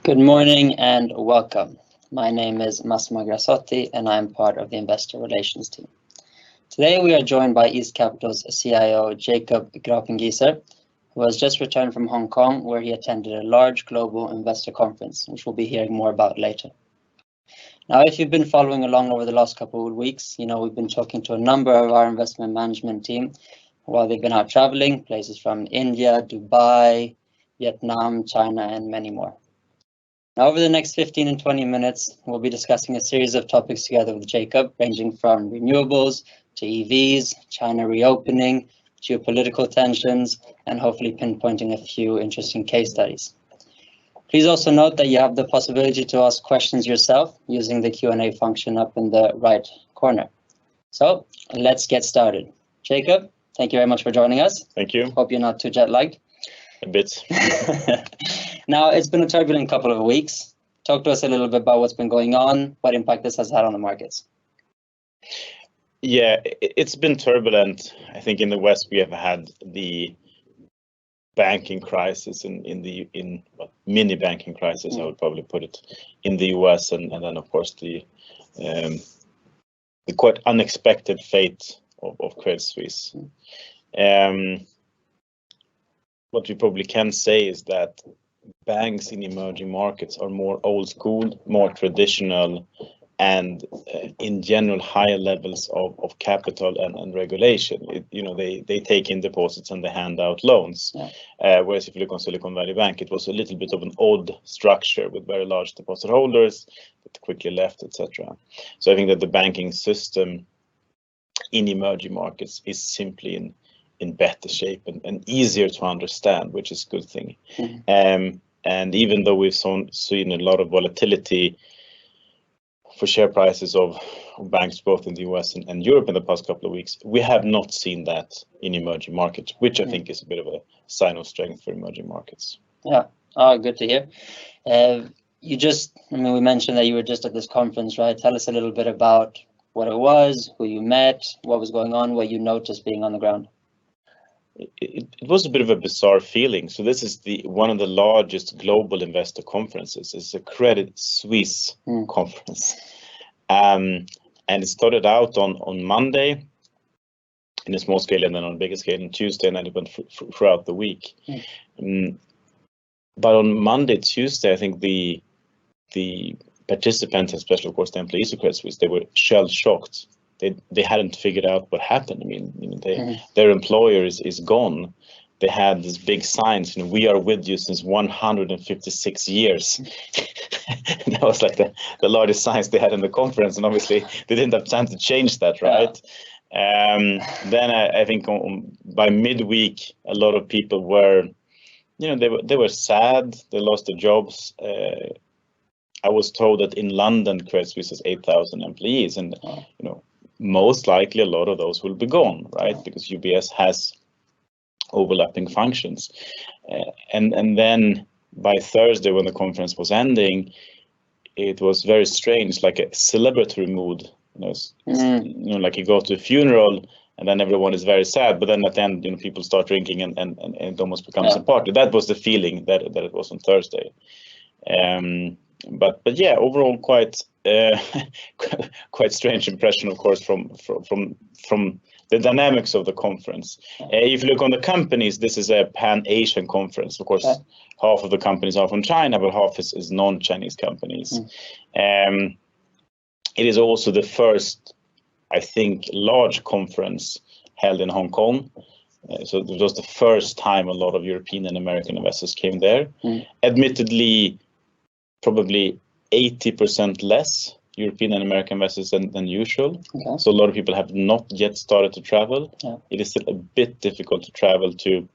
Good morning and welcome. My name is Massimo Grassotti and I'm part of the investor relations team. Today we are joined by East Capital's CIO Jacob Grapengiesser, who has just returned from Hong Kong, where he attended a large global investor conference, which we'll be hearing more about later. Now, if you've been following along over the last couple of weeks, you know we've been talking to a number of our investment management team while they've been out traveling, places from India, Dubai, Vietnam, China, and many more. Now, over the next 15 and 20 minutes, we'll be discussing a series of topics together with Jacob, ranging from renewables to EVs, China reopening, geopolitical tensions, and hopefully pinpointing a few interesting case studies. Please also note that you have the possibility to ask questions yourself using the Q&A function up in the right corner. So let's get started. Jacob, thank you very much for joining us. Thank you. Hope you're not too jet lagged. A bit. Now, it's been a turbulent couple of weeks. Talk to us a little bit about what's been going on, what impact this has had on the markets. Yeah, it's been turbulent. I think in the West we have had the banking crisis mini banking crisis, I would probably put it, in the US, and then of course the quite unexpected fate of Credit Suisse. What we probably can say is that banks in emerging markets are more old school, more traditional, and in general higher levels of capital and regulation. They take in deposits and they hand out loans. Yeah. Whereas if you look on Silicon Valley Bank, it was a little bit of an odd structure with very large deposit holders that quickly left, etc. So I think that the banking system in emerging markets is simply in better shape and easier to understand, which is a good thing. Mm-hmm. And even though we've seen a lot of volatility for share prices of banks both in the US and Europe in the past couple of weeks, we have not seen that in emerging markets, which I think is a bit of a sign of strength for emerging markets. Yeah, good to hear. We mentioned that you were just at this conference, right? Tell us a little bit about what it was, who you met, what was going on, what you noticed being on the ground. It was a bit of a bizarre feeling. So this is one of the largest global investor conferences. It's a Credit Suisse conference. And it started out on Monday in a small scale, and then on a bigger scale on Tuesday, and then it went throughout the week. But on Monday, Tuesday, I think the participants, especially of course the employees of Credit Suisse, they were shell-shocked. They hadn't figured out what happened. Their employer is gone. They had these big signs, we are with you since 156 years. That was like the largest signs they had in the conference, and obviously they didn't have time to change that, right? Then I think by midweek, a lot of people were, they were sad. They lost their jobs. I was told that in London, Credit Suisse has 8,000 employees, and most likely a lot of those will be gone, right? Because UBS has overlapping functions. And then by Thursday, when the conference was ending, it was very strange, like a celebratory mood. Like you go to a funeral and then everyone is very sad, but then at the end, people start drinking and it almost becomes a party. That was the feeling that it was on Thursday. But yeah, overall quite strange impression, of course, from the dynamics of the conference. If you look on the companies, this is a pan-Asian conference. Of course, half of the companies are from China, but half is non-Chinese companies. It is also the first, I think, large conference held in Hong Kong. So it was the first time a lot of European and American investors came there. Admittedly, probably 80% less European and American investors than usual. Okay. So a lot of people have not yet started to travel. Yeah. It is still a bit difficult to travel to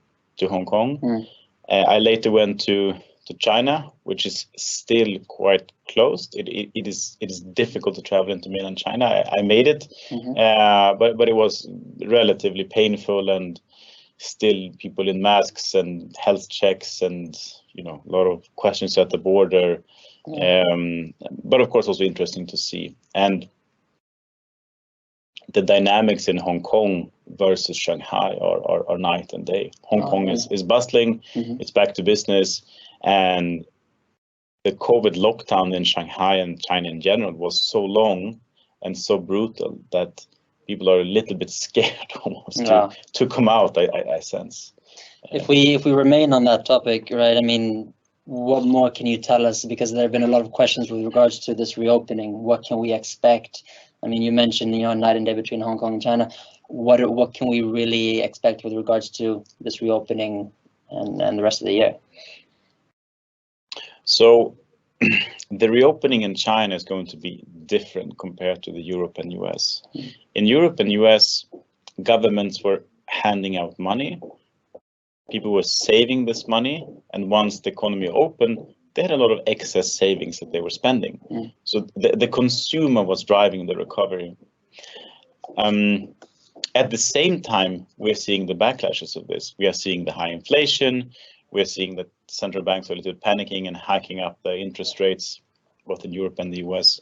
Hong Kong. I later went to China, which is still quite closed. It is difficult to travel into mainland China. I made it, but it was relatively painful, and still people in masks and health checks and a lot of questions at the border. But of course also interesting to see. And the dynamics in Hong Kong versus Shanghai are night and day. Hong Kong is bustling, it's back to business, and the COVID lockdown in Shanghai and China in general was so long and so brutal that people are a little bit scared almost to come out, I sense. If we remain on that topic, right, I mean, what more can you tell us? Because there have been a lot of questions with regards to this reopening. What can we expect? I mean, you mentioned, night and day between Hong Kong and China. What can we really expect with regards to this reopening and the rest of the year? So the reopening in China is going to be different compared to the Europe and US. In Europe and US, governments were handing out money. People were saving this money, and once the economy opened, they had a lot of excess savings that they were spending. So the consumer was driving the recovery. At the same time, we're seeing the backlashes of this. We are seeing the high inflation. We're seeing that central banks are a little panicking and hiking up the interest rates, both in Europe and the US.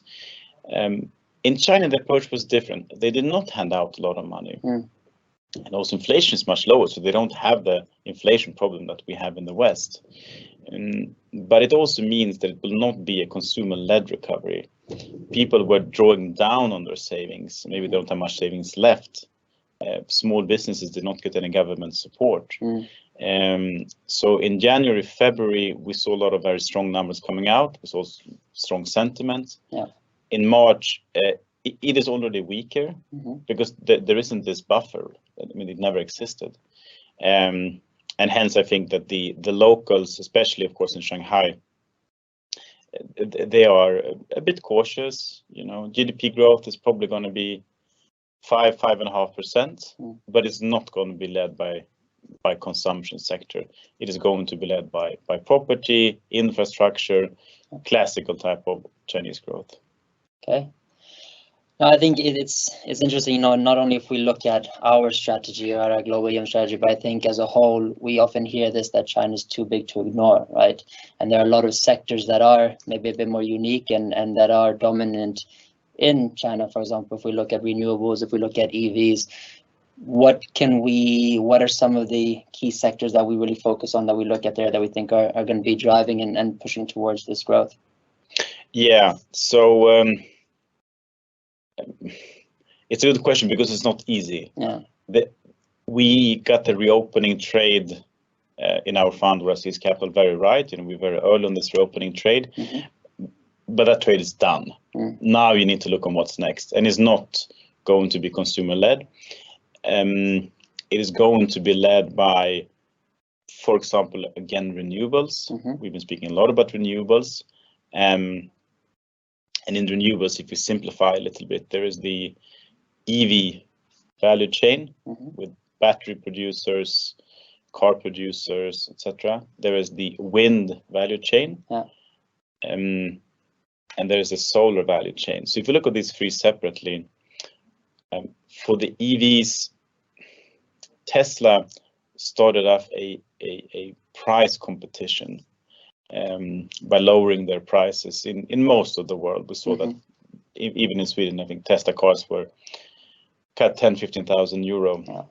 In China, the approach was different. They did not hand out a lot of money. And also inflation is much lower, so they don't have the inflation problem that we have in the West. But it also means that it will not be a consumer-led recovery. People were drawing down on their savings. Maybe they don't have much savings left. Small businesses did not get any government support. So in January, February, we saw a lot of very strong numbers coming out. We saw strong sentiment. In March, it is already weaker because there isn't this buffer. I mean, it never existed. And hence, I think that the locals, especially, of course, in Shanghai, they are a bit cautious. GDP growth is probably going to be 5.5%, but it's not going to be led by consumption sector. It is going to be led by property, infrastructure, classical type of Chinese growth. Okay. No, I think it's interesting, not only if we look at our strategy or our global EM strategy, but I think as a whole, we often hear this, that China is too big to ignore, right? And there are a lot of sectors that are maybe a bit more unique and that are dominant in China. For example, if we look at renewables, if we look at EVs, what are some of the key sectors that we really focus on, that we look at there, that we think are going to be driving and pushing towards this growth? Yeah, so it's a good question because it's not easy. We got the reopening trade in our fund, Russell's Capital, very right. We're very early on this reopening trade, but that trade is done. Now you need to look on what's next, and it's not going to be consumer-led. It is going to be led by, for example, again, renewables. We've been speaking a lot about renewables. And in renewables, if we simplify a little bit, there is the EV value chain with battery producers, car producers, etc. There is the wind value chain, and there is a solar value chain. So if you look at these three separately, for the EVs, Tesla started off a price competition by lowering their prices in most of the world. We saw that even in Sweden. I think Tesla cars were cut 10,000-15,000 euro.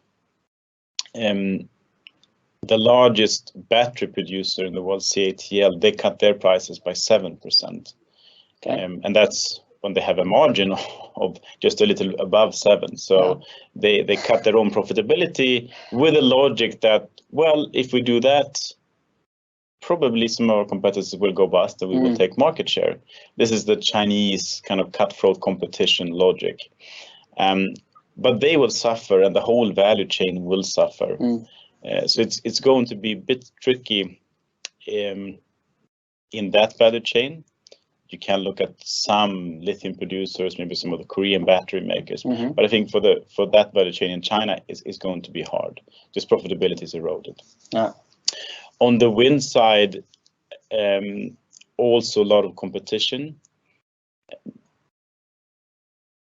The largest battery producer in the world, CATL, they cut their prices by 7%. And that's when they have a margin of just a little above 7. So they cut their own profitability with the logic that, well, if we do that, probably some of our competitors will go bust and we will take market share. This is the Chinese kind of cutthroat competition logic. But they will suffer and the whole value chain will suffer. So it's going to be a bit tricky in that value chain. You can look at some lithium producers, maybe some of the Korean battery makers, but I think for that value chain in China is going to be hard. Just profitability is eroded. On the wind side, also a lot of competition.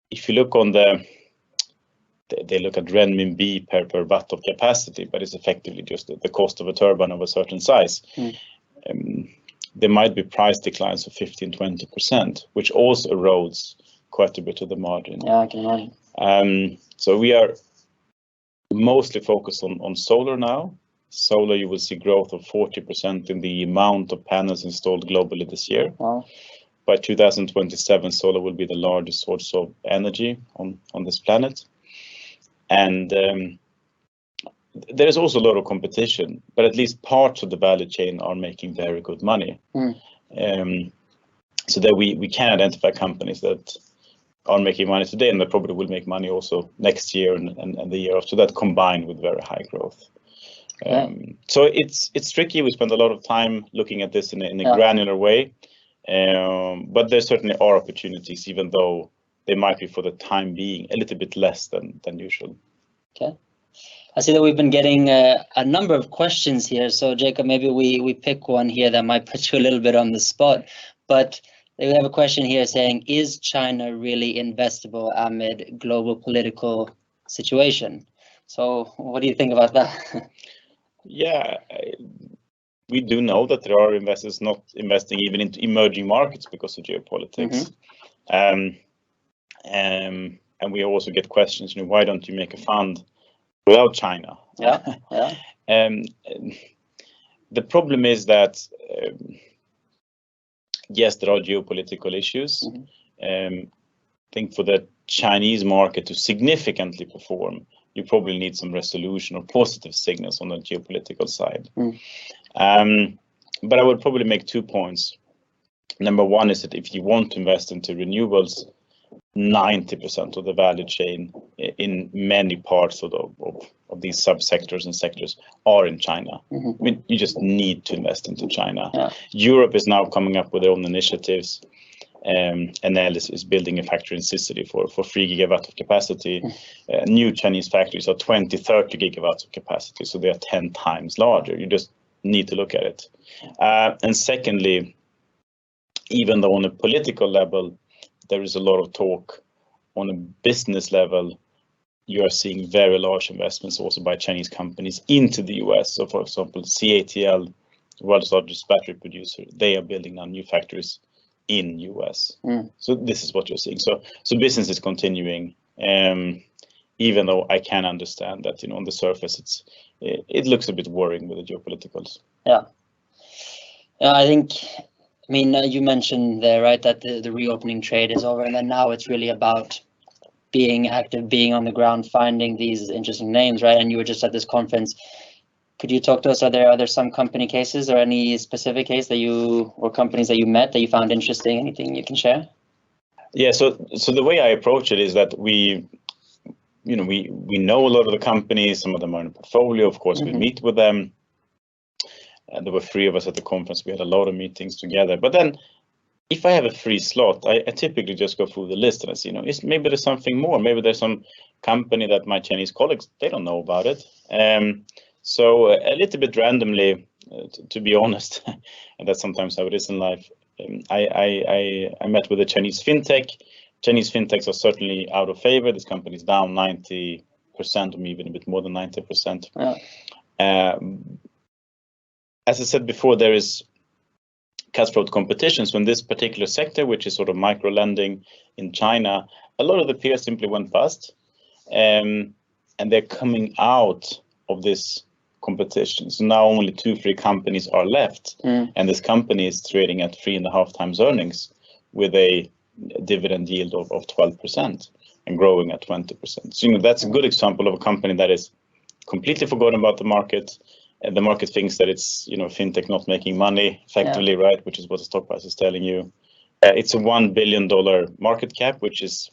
If you look on they look at renminbi per watt of capacity, but it's effectively just the cost of a turbine of a certain size. There might be price declines of 15-20%, which also erodes quite a bit of the margin. Yeah, I can imagine. So we are mostly focused on solar now. solar, you will see growth of 40% in the amount of panels installed globally this year. Wow. By 2027, solar will be the largest source of energy on this planet. And there is also a lot of competition, but at least parts of the value chain are making very good money. So that we can identify companies that are making money today and that probably will make money also next year and the year after that, combined with very high growth. So it's tricky. We spend a lot of time looking at this in a granular way, but there certainly are opportunities, even though they might be for the time being a little bit less than usual. Okay. I see that we've been getting a number of questions here. So Jacob, maybe we pick one here that might put you a little bit on the spot, but we have a question here saying, is China really investable amid global political situation? So what do you think about that? Yeah, we do know that there are investors not investing even into emerging markets because of geopolitics. And we also get questions, why don't you make a fund without China? The problem is that yes, there are geopolitical issues. I think for the Chinese market to significantly perform, you probably need some resolution or positive signals on the geopolitical side. But I would probably make 2 points. Number one is that if you want to invest into renewables, 90% of the value chain in many parts of these subsectors and sectors are in China. I mean, you just need to invest into China. Europe is now coming up with their own initiatives. Enel is building a factory in Sicily for 3 gigawatts of capacity. New Chinese factories are 20, 30 gigawatts of capacity, so they are 10 times larger. You just need to look at it. And secondly, even though on a political level, there is a lot of talk, on a business level, you are seeing very large investments also by Chinese companies into the US. So for example, CATL, the world's largest battery producer, they are building now new factories in US. So this is what you're seeing. So business is continuing, even though I can understand that, on the surface, it looks a bit worrying with the geopoliticals. I think, you mentioned there, right, that the reopening trade is over, and then now it's really about being active, being on the ground, finding these interesting names, right? And you were just at this conference. Could you talk to us? Are there some company cases or any specific case or companies that you met that you found interesting? Anything you can share? Yeah. So the way I approach it is that we know a lot of the companies. Some of them are in a portfolio. Of course, we meet with them. There were 3 of us at the conference. We had a lot of meetings together. But then, if I have a free slot, I typically just go through the list and I see, maybe there's something more. Maybe there's some company that my Chinese colleagues, they don't know about it. So a little bit randomly, to be honest, and that's sometimes how it is in life. I met with a Chinese fintech. Chinese fintechs are certainly out of favor. This company is down 90%, or even a bit more than 90%. As I said before, there is cutthroat competition. So in this particular sector, which is sort of micro lending in China, a lot of the peers simply went bust, and they're coming out of this competition. So now only 2-3 companies are left, and this company is trading at 3.5 times earnings with a dividend yield of 12% and growing at 20%. So that's a good example of a company that is completely forgotten about the market. And the market thinks that it's fintech not making money effectively, right? Which is what the stock price is telling you. It's a $1 billion market cap, which is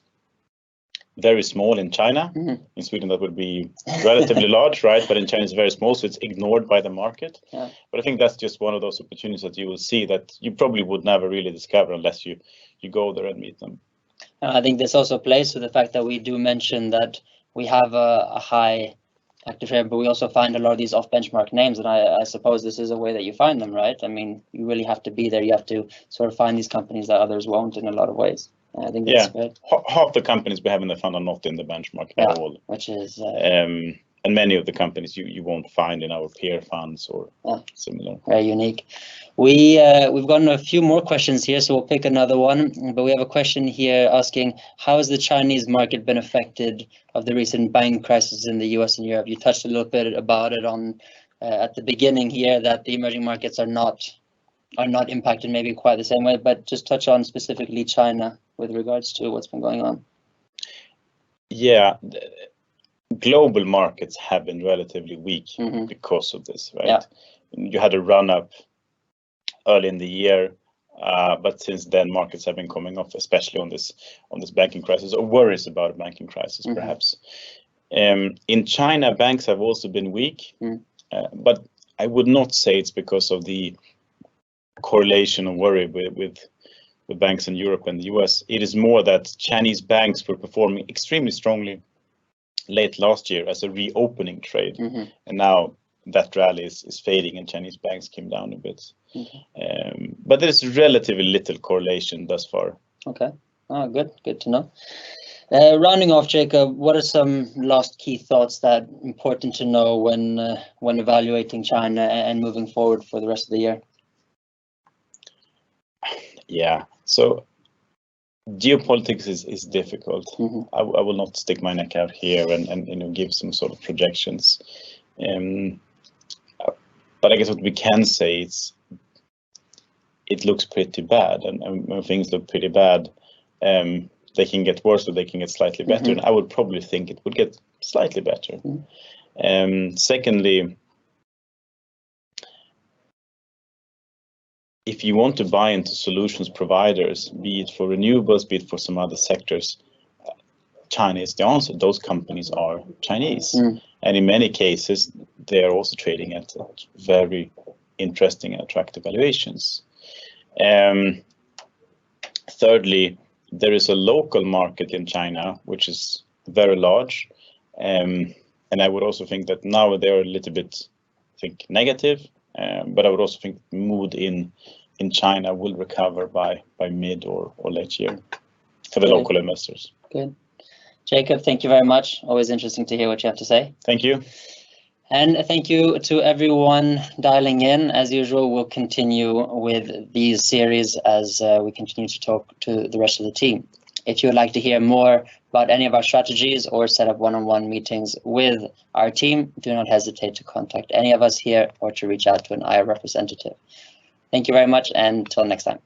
very small in China. In Sweden, that would be relatively large, right? But in China, it's very small, so it's ignored by the market. But I think that's just one of those opportunities that you will see that you probably would never really discover unless you go there and meet them. I think this also plays to the fact that we do mention that we have a high active share, but we also find a lot of these off-benchmark names, and I suppose this is a way that you find them, right? You really have to be there. You have to sort of find these companies that others won't in a lot of ways. I think that's great. Half the companies we have in the fund are not in the benchmark at all. Which is and many of the companies you won't find in our peer funds or similar. Very unique. We've gotten a few more questions here, so we'll pick another one. But we have a question here asking, how has the Chinese market been affected of the recent bank crisis in the US and Europe? You touched a little bit about it on at the beginning here that the emerging markets are not impacted maybe quite the same way, but just touch on specifically China with regards to what's been going on. Yeah, global markets have been relatively weak because of this, right? Yeah. You had a run up early in the year, but since then markets have been coming off, especially on this banking crisis, or worries about a banking crisis, perhaps. In China, banks have also been weak, but I would not say it's because of the correlation or worry with banks in Europe and the US. It is more that Chinese banks were performing extremely strongly late last year as a reopening trade, and now that rally is fading and Chinese banks came down a bit. But there's relatively little correlation thus far. Okay, good to know. Rounding off, Jacob, what are some last key thoughts that are important to know when evaluating China and moving forward for the rest of the year? Yeah, so geopolitics is difficult. I will not stick my neck out here and give some sort of projections. But I guess what we can say is it looks pretty bad, and when things look pretty bad, they can get worse or they can get slightly better. And I would probably think it would get slightly better. Secondly, if you want to buy into solutions providers, be it for renewables, be it for some other sectors, China is the answer. Those companies are Chinese. And in many cases, they are also trading at very interesting and attractive valuations. Thirdly, there is a local market in China, which is very large. And I would also think that now they're a little bit, negative. But I would also think mood in China will recover by mid or late year for the local investors. Good. Jacob, thank you very much. Always interesting to hear what you have to say. Thank you. And thank you to everyone dialing in. As usual, we'll continue with these series as we continue to talk to the rest of the team. If you would like to hear more about any of our strategies or set up one-on-one meetings with our team, do not hesitate to contact any of us here or to reach out to an IR representative. Thank you very much, and until next time.